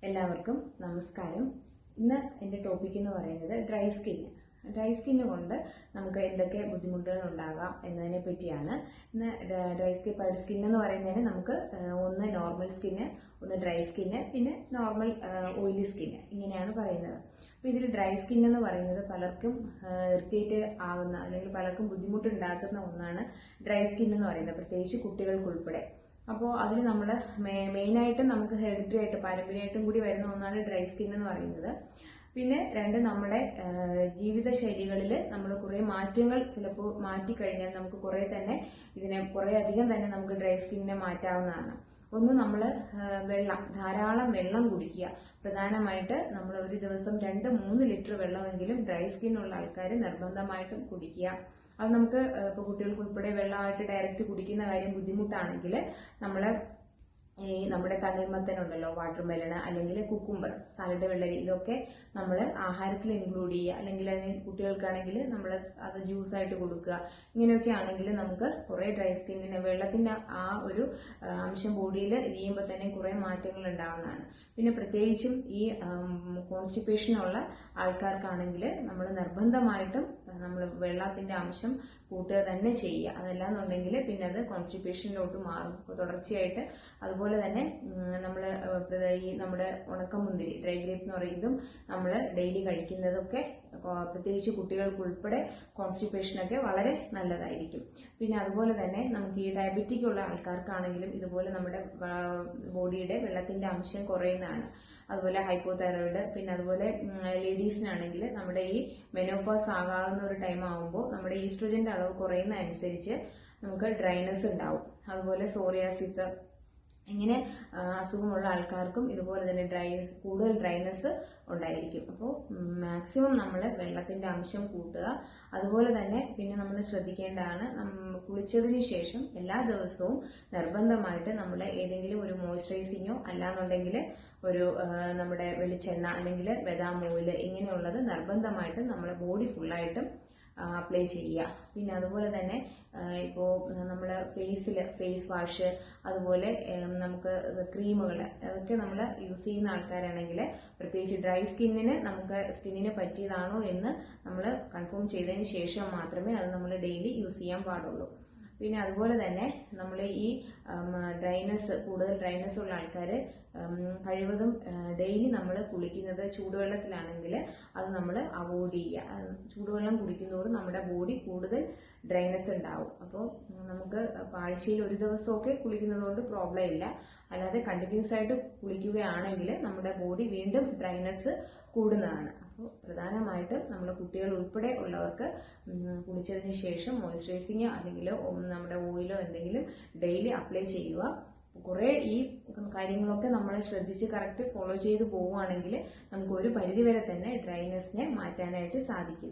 എല്ലാവർക്കും നമസ്കാരം. ഇന്ന് എൻ്റെ ടോപ്പിക് എന്ന് പറയുന്നത് ഡ്രൈ സ്കിൻ കൊണ്ട് നമുക്ക് എന്തൊക്കെ ബുദ്ധിമുട്ടുകൾ ഉണ്ടാകാം എന്നതിനെ പറ്റിയാണ്. ഇന്ന് ഡ്രൈ സ്കിൻ എന്ന് പറയുന്നതിന് നമുക്ക് ഒന്ന് നോർമൽ സ്കിന്ന്, ഒന്ന് ഡ്രൈ സ്കിന്ന്, പിന്നെ നോർമൽ ഓയിലി സ്കിന്ന്, ഇങ്ങനെയാണ് പറയുന്നത്. അപ്പോൾ ഇതിൽ ഡ്രൈ സ്കിൻ എന്ന് പറയുന്നത് പലർക്കും ഇറിറ്റേറ്റ് ആകുന്ന അല്ലെങ്കിൽ പലർക്കും ബുദ്ധിമുട്ടുണ്ടാക്കുന്ന ഒന്നാണ് ഡ്രൈ സ്കിൻ എന്ന് പറയുന്നത്, പ്രത്യേകിച്ച് കുട്ടികൾക്കുൾപ്പെടെ. അപ്പോൾ അതിൽ നമ്മൾ മെയിനായിട്ടും നമുക്ക് ഹെറിഡിറ്ററി ആയിട്ട് പാരമ്പര്യമായിട്ടും കൂടി വരുന്ന ഒന്നാണ് ഡ്രൈ സ്കിൻ എന്ന് പറയുന്നത്. പിന്നെ രണ്ട്, നമ്മുടെ ജീവിതശൈലികളിൽ നമ്മൾ കുറേ മാറ്റങ്ങൾ ചിലപ്പോൾ മാറ്റിക്കഴിഞ്ഞാൽ നമുക്ക് കുറേ അധികം തന്നെ നമുക്ക് ഡ്രൈ സ്കിന്നിനെ മാറ്റാവുന്നതാണ്. ഒന്ന്, നമ്മൾ ധാരാളം വെള്ളം കുടിക്കുക. പ്രധാനമായിട്ട് നമ്മൾ ഒരു ദിവസം 2-3 ലിറ്റർ വെള്ളമെങ്കിലും ഡ്രൈ സ്കിന്നുള്ള ആൾക്കാർ നിർബന്ധമായിട്ടും കുടിക്കുക. അത് നമുക്ക് ഇപ്പോൾ കുട്ടികൾക്കുൾപ്പെടെ വെള്ളമായിട്ട് ഡയറക്റ്റ് കുടിക്കുന്ന കാര്യം ബുദ്ധിമുട്ടാണെങ്കിൽ നമ്മൾ നമ്മുടെ തണ്ണിമത്തനുണ്ടല്ലോ, വാട്ടർമെലൺ അല്ലെങ്കിൽ കുക്കുംബർ, സാലഡ് വെള്ളരി, ഇതൊക്കെ നമ്മൾ ആഹാരത്തിൽ ഇൻക്ലൂഡ് ചെയ്യുക. അല്ലെങ്കിൽ അതിന് കുട്ടികൾക്കാണെങ്കിൽ നമ്മൾ അത് ജ്യൂസായിട്ട് കൊടുക്കുക. ഇങ്ങനെയൊക്കെ ആണെങ്കിൽ നമുക്ക് കുറേ ഡ്രൈ സ്കിന്നിന് വെള്ളത്തിന്റെ ആ ഒരു അംശം ബോഡിയിൽ ചെയ്യുമ്പോൾ തന്നെ കുറേ മാറ്റങ്ങൾ ഉണ്ടാകുന്നതാണ്. പിന്നെ പ്രത്യേകിച്ചും ഈ കോൺസ്റ്റിപ്പേഷനുള്ള ആൾക്കാർക്കാണെങ്കിൽ നമ്മൾ നിർബന്ധമായിട്ടും നമ്മൾ വെള്ളത്തിന്റെ അംശം കൂട്ടുക തന്നെ ചെയ്യുക. അതല്ലാന്നുണ്ടെങ്കിൽ പിന്നെ അത് കോൺസ്റ്റിപ്പേഷനിലോട്ട് മാറും തുടർച്ചയായിട്ട്. അതുപോലെ തന്നെ നമ്മുടെ ഉണക്കമുന്തിരി, ഡ്രൈ ഗ്രേപ്പ് എന്ന് പറയുന്നതും നമ്മൾ ഡെയിലി കഴിക്കുന്നതൊക്കെ പ്രത്യേകിച്ച് കുട്ടികൾക്കുൾപ്പെടെ കോൺസ്റ്റിപ്പേഷനൊക്കെ വളരെ നല്ലതായിരിക്കും. പിന്നെ അതുപോലെ തന്നെ നമുക്ക് ഈ ഡയബറ്റിക് ഉള്ള ആൾക്കാർക്കാണെങ്കിലും ഇതുപോലെ നമ്മുടെ ബോഡിയുടെ വെള്ളത്തിന്റെ അംശം കുറയുന്നതാണ്. അതുപോലെ ഹൈപ്പോതൈറോയിഡ്, പിന്നെ അതുപോലെ ലേഡീസിനാണെങ്കിൽ നമ്മുടെ ഈ മെനോപോസ് ആകാവുന്ന ഒരു ടൈം ആകുമ്പോൾ നമ്മുടെ ഈസ്ട്രോജന്റെ അളവ് കുറയുന്ന അനുസരിച്ച് നമുക്ക് ഡ്രൈനസ് ഉണ്ടാവും. അതുപോലെ സോറിയാസിസ്, ഇങ്ങനെ അസുഖമുള്ള ആൾക്കാർക്കും ഇതുപോലെ തന്നെ കൂടുതൽ ഡ്രൈനസ് ഉണ്ടായിരിക്കും. അപ്പോൾ മാക്സിമം നമ്മൾ വെള്ളത്തിന്റെ അംശം കൂട്ടുക. അതുപോലെ തന്നെ പിന്നെ നമ്മൾ ശ്രദ്ധിക്കേണ്ടതാണ്, കുളിച്ചതിന് ശേഷം എല്ലാ ദിവസവും നിർബന്ധമായിട്ട് നമ്മൾ ഏതെങ്കിലും ഒരു മോയ്സ്ചറൈസിങ്ങോ അല്ലാന്നുണ്ടെങ്കിൽ ഒരു നമ്മുടെ വെളിച്ചെണ്ണ അല്ലെങ്കിൽ ബദാം ഓയിൽ, ഇങ്ങനെയുള്ളത് നിർബന്ധമായിട്ട് നമ്മുടെ ബോഡി ഫുള്ളായിട്ടും അപ്ലൈ ചെയ്യുക. പിന്നെ അതുപോലെ തന്നെ ഇപ്പോൾ നമ്മൾ ഫേസ് വാഷ്, അതുപോലെ നമുക്ക് ക്രീമുകൾ, അതൊക്കെ നമ്മൾ യൂസ് ചെയ്യുന്ന ആൾക്കാരാണെങ്കിൽ പ്രത്യേകിച്ച് ഡ്രൈ സ്കിന്നിന് പറ്റിയതാണോ എന്ന് നമ്മൾ കൺഫേം ചെയ്തതിന് ശേഷം മാത്രമേ അത് നമ്മൾ ഡെയിലി യൂസ് ചെയ്യാൻ പാടുള്ളൂ. പിന്നെ അതുപോലെ തന്നെ നമ്മൾ ഈ കൂടുതൽ ഡ്രൈനസ് ഉള്ള ആൾക്കാർ കഴിവതും ഡെയിലി നമ്മൾ കുളിക്കുന്നത് ചൂടുവെള്ളത്തിലാണെങ്കിൽ അത് നമ്മൾ അവോയ്ഡ് ചെയ്യുക. ചൂടുവെള്ളം കുടിക്കുന്നതോറും നമ്മുടെ ബോഡി കൂടുതൽ ഡ്രൈനസ് ഉണ്ടാവും. അപ്പോൾ നമുക്ക് ആഴ്ചയിൽ ഒരു ദിവസമൊക്കെ കുളിക്കുന്നതുകൊണ്ട് പ്രോബ്ലം ഇല്ല. അല്ലാതെ കണ്ടിന്യൂസ് ആയിട്ട് കുളിക്കുകയാണെങ്കിൽ നമ്മുടെ ബോഡി വീണ്ടും ഡ്രൈനസ് കൂടുന്നതാണ്. അപ്പോൾ പ്രധാനമായിട്ടും നമ്മൾ കുട്ടികൾ ഉൾപ്പെടെ ഉള്ളവർക്ക് കുളിച്ചതിന് ശേഷം മോയ്സ്ചറൈസിങ്ങോ അല്ലെങ്കിൽ നമ്മുടെ ഓയിലോ എന്തെങ്കിലും ഡെയിലി അപ്ലൈ ചെയ്യുക. കുറേ ഈ കാര്യങ്ങളൊക്കെ നമ്മൾ ശ്രദ്ധിച്ച് കറക്റ്റ് ഫോളോ ചെയ്ത് പോവുകയാണെങ്കിൽ നമുക്ക് ഒരു പരിധിവരെ തന്നെ ഡ്രൈനസിനെ മാറ്റാനായിട്ട് സാധിക്കും.